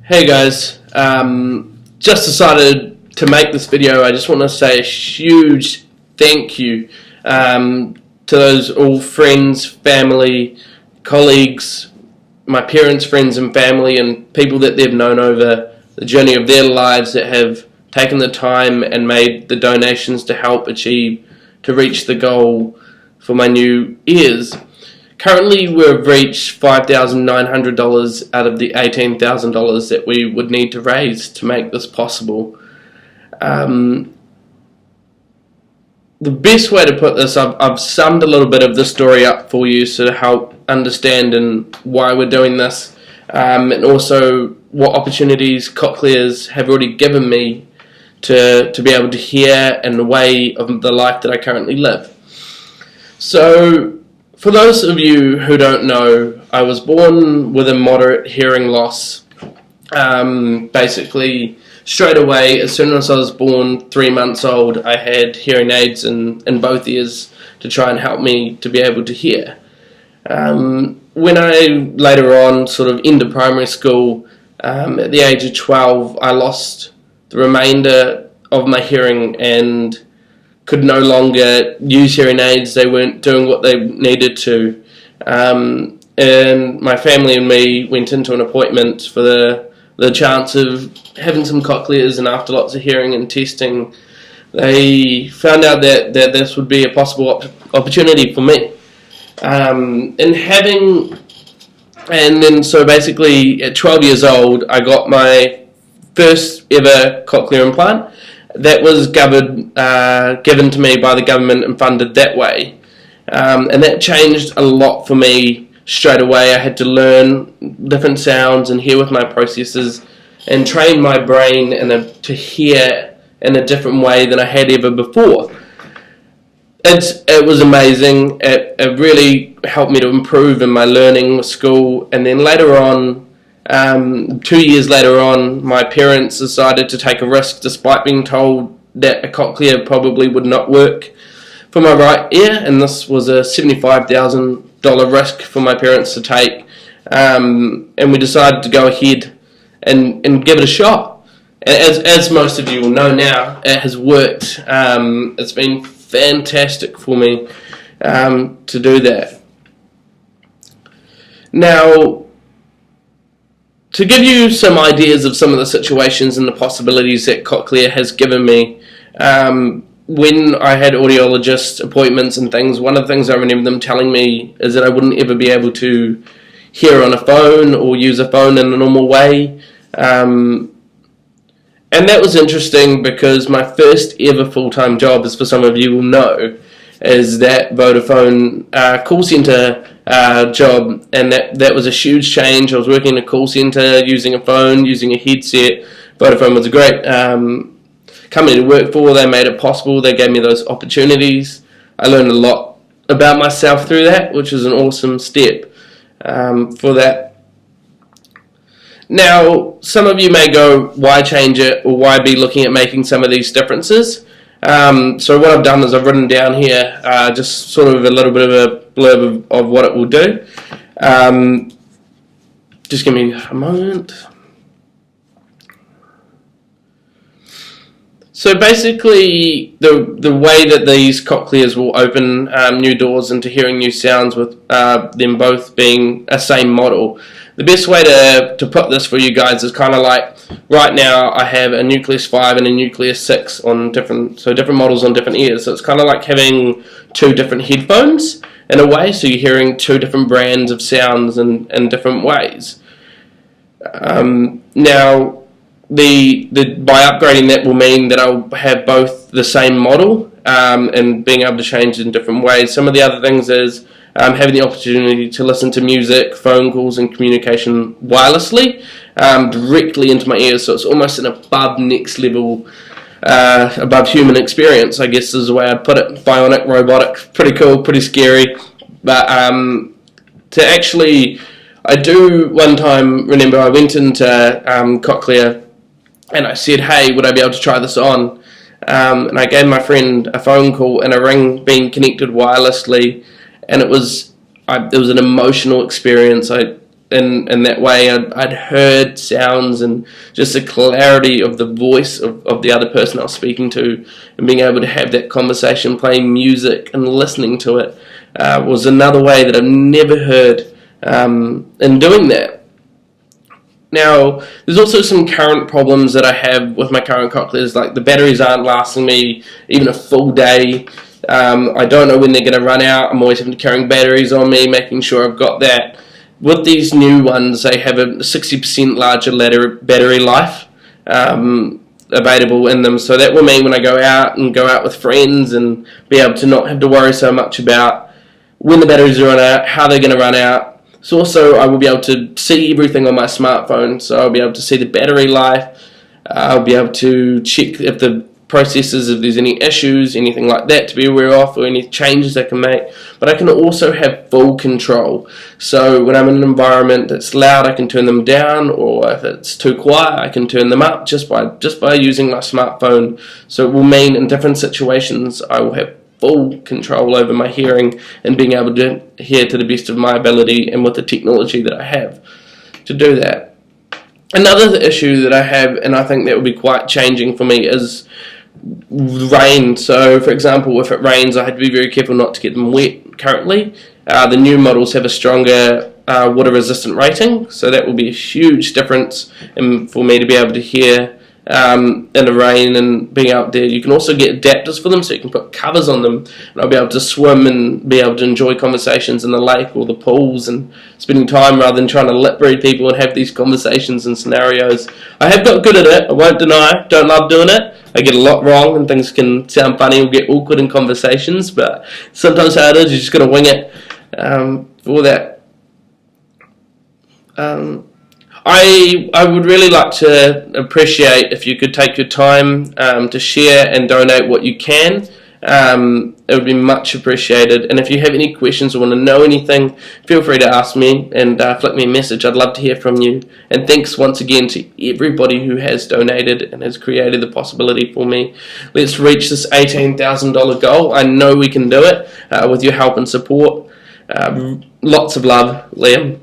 Hey guys, just decided to make this video. I just want to say a huge thank you to those all friends, family, colleagues, my parents, friends and family, and people that they've known over the journey of their lives that have taken the time and made the donations to help to reach the goal for my new ears. Currently, we've reached $5,900 out of the $18,000 that we would need to raise to make this possible. The best way to put this, I've summed a little bit of the story up for you so to help understand and why we're doing this, and also what opportunities cochlears have already given me to be able to hear in the way of the life that I currently live. So, for those of you who don't know, I was born with a moderate hearing loss. Basically, straight away, as soon as I was born, 3 months old, I had hearing aids in both ears to try and help me to be able to hear. When I later on sort of into primary school, at the age of 12, I lost the remainder of my hearing and could no longer use hearing aids. They weren't doing what they needed to. And my family and me went into an appointment for the chance of having some cochlears, and after lots of hearing and testing, they found out that this would be a possible opportunity for me. So basically at 12 years old, I got my first ever cochlear implant. That was given to me by the government and funded that way. And that changed a lot for me straight away. I had to learn different sounds and hear with my processes and train my brain to hear in a different way than I had ever before. It was amazing. It really helped me to improve in my learning with school. And then later on, 2 years later on, my parents decided to take a risk despite being told that a cochlear probably would not work for my right ear, and this was a $75,000 risk for my parents to take, and we decided to go ahead and give it a shot. As most of you will know now, it has worked. It's been fantastic for me to do that. Now, to give you some ideas of some of the situations and the possibilities that cochlear has given me, when I had audiologist appointments and things, one of the things I remember them telling me is that I wouldn't ever be able to hear on a phone or use a phone in a normal way. And that was interesting because my first ever full-time job, as for some of you will know, is that Vodafone call centre job, and that was a huge change. I was working in a call centre, using a phone, using a headset. Vodafone was a great company to work for. They made it possible. They gave me those opportunities. I learned a lot about myself through that, which was an awesome step for that. Now, some of you may go, why change it, or why be looking at making some of these differences? So what I've done is I've written down here just sort of a little bit of a blurb of what it will do. Just give me a moment. So basically, the way that these cochlears will open new doors into hearing new sounds with them both being a same model. The best way to put this for you guys is kind of like, right now I have a Nucleus 5 and a Nucleus 6 on different models on different ears. So it's kind of like having two different headphones in a way, so you're hearing two different brands of sounds in different ways. Now, by upgrading that will mean that I'll have both the same model and being able to change in different ways. Some of the other things is having the opportunity to listen to music, phone calls and communication wirelessly directly into my ears, so it's almost an above next level, above human experience, I guess is the way I'd put it. Bionic, robotic, pretty cool, pretty scary, but to actually, I do one time remember I went into Cochlear and I said, hey, would I be able to try this on? And I gave my friend a phone call and a ring being connected wirelessly, and it was an emotional experience. in that way. I'd heard sounds and just the clarity of the voice of the other person I was speaking to, and being able to have that conversation, playing music and listening to it was another way that I've never heard in doing that. Now, there's also some current problems that I have with my current cochlears, like the batteries aren't lasting me even a full day. I don't know when they're going to run out. I'm always having to carry batteries on me, making sure I've got that. With these new ones, they have a 60% larger battery life available in them, so that will mean when I go out with friends and be able to not have to worry so much about when the batteries run out, how they're going to run out. So also I will be able to see everything on my smartphone, so I'll be able to see the battery life, I'll be able to check if the processors, if there's any issues, anything like that to be aware of, or any changes I can make. But I can also have full control, so when I'm in an environment that's loud I can turn them down, or if it's too quiet I can turn them up just by using my smartphone. So it will mean in different situations I will have full control over my hearing and being able to hear to the best of my ability, and with the technology that I have to do that. Another issue that I have, and I think that will be quite changing for me, is rain. So for example, if it rains I have to be very careful not to get them wet currently. The new models have a stronger water resistant rating, so that will be a huge difference for me to be able to hear in the rain and being out there. You can also get adapters for them, so you can put covers on them, and I'll be able to swim and be able to enjoy conversations in the lake or the pools and spending time rather than trying to lip read people and have these conversations and scenarios. I have got good at it, I won't deny. Don't love doing it. I get a lot wrong and things can sound funny or get awkward in conversations, but sometimes how it is, you just got to wing it for that. I would really like to appreciate if you could take your time to share and donate what you can. It would be much appreciated. And if you have any questions or want to know anything, feel free to ask me and flick me a message. I'd love to hear from you. And thanks once again to everybody who has donated and has created the possibility for me. Let's reach this $18,000 goal. I know we can do it with your help and support. Lots of love, Liam.